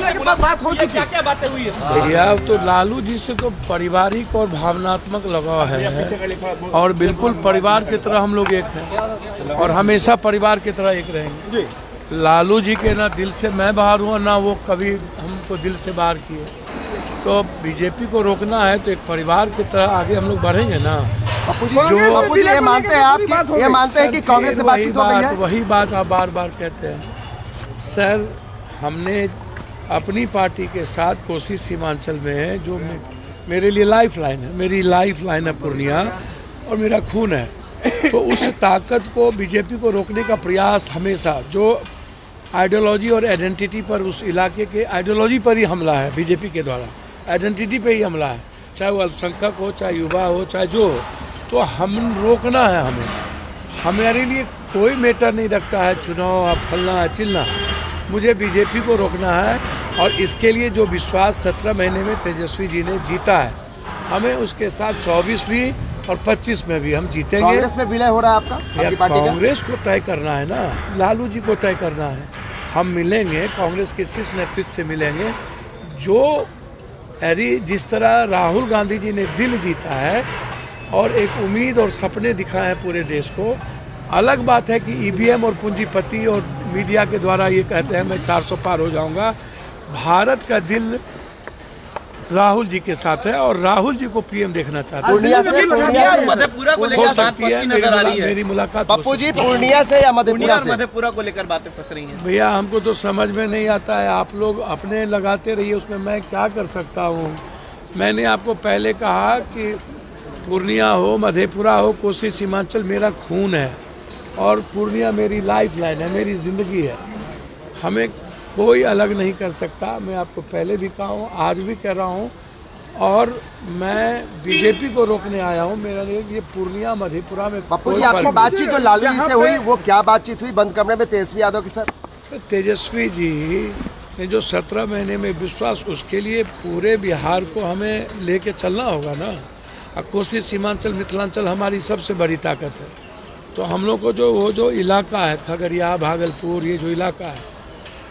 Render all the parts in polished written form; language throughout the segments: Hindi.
बात हो चुकी है, क्या बातें हुई है? भैया तो लालू जी से तो पारिवारिक और भावनात्मक लगाव है और बिल्कुल परिवार की तरह हम लोग एक हैं और हमेशा परिवार की तरह एक रहेंगे। लालू जी के ना दिल से मैं बाहर हुआ ना वो कभी हमको दिल से बाहर किए। तो बीजेपी को रोकना है तो एक परिवार की तरह आगे हम लोग बढ़ेंगे ना। जो ये मानते हैं आप, ये मानते हैं कि कांग्रेस से बातचीत हो गई है? वही बात आप बार बार कहते हैं सर। हमने अपनी पार्टी के साथ कोसी सीमांचल में है जो मेरे लिए लाइफ लाइन है, मेरी लाइफ लाइन है पूर्णिया और मेरा खून है। तो उस ताकत को बीजेपी को रोकने का प्रयास हमेशा जो आइडियोलॉजी और आइडेंटिटी पर, उस इलाके के आइडियोलॉजी पर ही हमला है बीजेपी के द्वारा, आइडेंटिटी पे ही हमला है, चाहे वो अल्पसंख्यक हो, चाहे युवा हो, चाहे जो हो। तो हम रोकना है हमें। हमारे लिए कोई मैटर नहीं रखता है चुनाव फलना चिलना, मुझे बीजेपी को रोकना है। और इसके लिए जो विश्वास 17 महीने में तेजस्वी जी ने जीता है, हमें उसके साथ 24 भी और 25 में भी हम जीतेंगे। कांग्रेस में विलय हो रहा है आपका? कांग्रेस को तय करना है ना, लालू जी को तय करना है। हम मिलेंगे, कांग्रेस के शीर्ष नेतृत्व से मिलेंगे। जो जिस तरह राहुल गांधी जी ने दिल जीता है और एक उम्मीद और सपने दिखाए हैं पूरे देश को। अलग बात है कि ईवीएम और पूंजीपति और मीडिया के द्वारा ये कहते हैं मैं 400 पार हो जाऊंगा। भारत का दिल राहुल जी के साथ है और राहुल जी को पीएम देखना चाहते हैं। मधेपुरा को लेकर बात फंसी नजर आ रही है। मेरी मुलाकात पप्पू जी पूर्णिया से या मधेपुरा को लेकर बातें फंस रही हैं? भैया हमको तो समझ में नहीं आता है, आप लोग अपने लगाते रहिए, उसमें मैं क्या कर सकता हूँ। मैंने आपको पहले कहा कि पूर्णिया हो, मधेपुरा हो, कोसी सीमांचल मेरा खून है और पूर्णिया मेरी लाइफ लाइन है, मेरी ज़िंदगी है। हमें कोई अलग नहीं कर सकता। मैं आपको पहले भी कहा हूँ, आज भी कह रहा हूँ और मैं बीजेपी को रोकने आया हूँ। मेरा लिए पूर्णिया मधेपुरा में। पप्पू जी आपकी बातचीत जो लालू जी से हुई वो क्या बातचीत हुई बंद कमरे में तेजस्वी यादव के साथ? तेजस्वी जी ने जो 17 महीने में विश्वास, उसके लिए पूरे बिहार को हमें लेके चलना होगा ना। कोसी सीमांचल मिथिलांचल हमारी सबसे बड़ी ताकत है। तो हम लोग को जो इलाका है खगड़िया भागलपुर, ये जो इलाका है,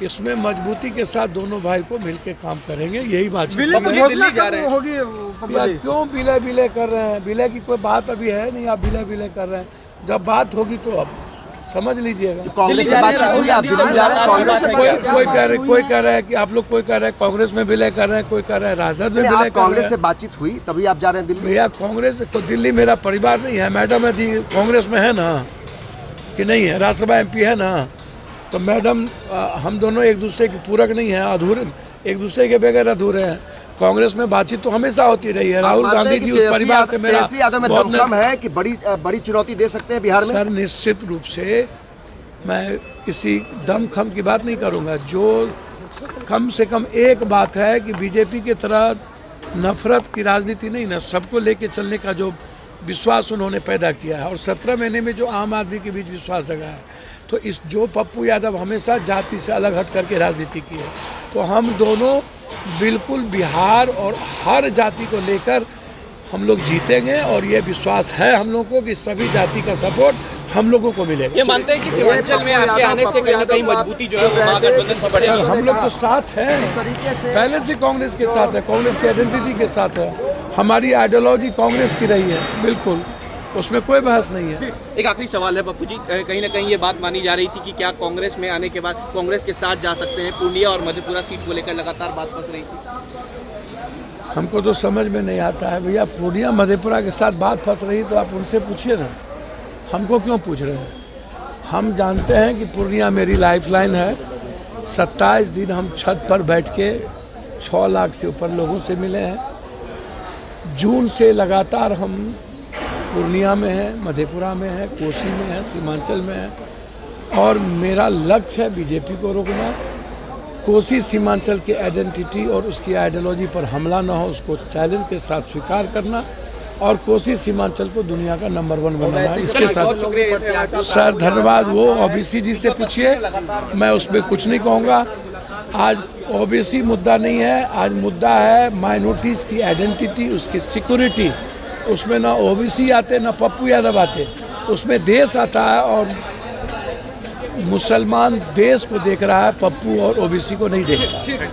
इसमें मजबूती के साथ दोनों भाई को मिलकर काम करेंगे। यही बात दिल्ली जा रहे होगी। क्यों विलय कर रहे हैं? विलय की कोई बात अभी है नहीं, आप विलय कर रहे हैं। जब बात होगी तो अब समझ लीजिएगा। कांग्रेस से बातचीत हुई, आप दिल्ली जा रहे हैं? कोई कह रहा है कि आप लोग, कोई कह रहा है कांग्रेस में विलय कर रहे हैं, कोई कह रहा है राजद में विलय कर रहे हैं। कांग्रेस से बातचीत हुई तभी आप जा रहे हैं दिल्ली? भैया कांग्रेस तो दिल्ली मेरा परिवार नहीं है। मैडम है कांग्रेस में है ना कि नहीं है? राज्यसभा MP है ना। तो मैडम हम दोनों एक दूसरे के पूरक नहीं है, अधूरे, एक दूसरे के बगैर अधूरे हैं। कांग्रेस में बातचीत तो हमेशा होती रही है। राहुल गांधी जी उस परिवार से मेरा बहुत दम है कि बड़ी चुनौती दे सकते हैं बिहार में। सर निश्चित रूप से मैं किसी दमखम की बात नहीं करूंगा। जो कम से कम एक बात है कि बीजेपी की तरह नफरत की राजनीति नहीं ना, सबको लेके चलने का जो विश्वास उन्होंने पैदा किया है और 17 महीने में जो आम आदमी के बीच विश्वास जगा है। तो इस जो पप्पू यादव हमेशा जाति से अलग हट करके राजनीति की है, तो हम दोनों बिल्कुल बिहार और हर जाति को लेकर हम लोग जीतेंगे और ये विश्वास है हम लोगों को कि सभी जाति का सपोर्ट हम लोगों को मिलेगा। ये मानते हैं कि सीमांचल में आपके आने से कहीं ना कहीं मजबूती जो है वो महागठबंधन पर बढ़ेगा? हम लोग तो साथ हैं, पहले से कांग्रेस के साथ है, कांग्रेस की आइडेंटिटी के साथ है। हमारी आइडियोलॉजी कांग्रेस की रही है, बिल्कुल, उसमें कोई बहस नहीं है। एक आखिरी सवाल है पप्पू जी, कहीं ना कहीं ये बात मानी जा रही थी कि क्या कांग्रेस में आने के बाद कांग्रेस के साथ जा सकते हैं? पूर्णिया और मधेपुरा सीट को लेकर लगातार बात फंस रही थी। हमको तो समझ में नहीं आता है भैया। पूर्णिया मधेपुरा के साथ बात फंस रही तो आप उनसे पूछिए ना, हमको क्यों पूछ रहे हैं? हम जानते हैं कि पूर्णिया मेरी लाइफ लाइन है। 27 दिन हम छत पर बैठ के 6 लाख से ऊपर लोगों से मिले हैं। जून से लगातार हम पूर्णिया में है, मधेपुरा में है, कोसी में है, सीमांचल में है और मेरा लक्ष्य है बीजेपी को रोकना। कोसी सीमांचल की आइडेंटिटी और उसकी आइडियोलॉजी पर हमला ना हो, उसको चैलेंज के साथ स्वीकार करना और कोसी सीमांचल को दुनिया का नंबर 1 बनाना। इसके साथ सर धन्यवाद। वो OBC जी से पूछिए, मैं उसमें कुछ नहीं कहूँगा। आज OBC मुद्दा नहीं है, आज मुद्दा है माइनॉरिटीज़ की आइडेंटिटी, उसकी सिक्योरिटी। उसमें ना OBC आते ना पप्पू यादव आते, उसमें देश आता है और मुसलमान देश को देख रहा है, पप्पू और OBC को नहीं देख रहा है।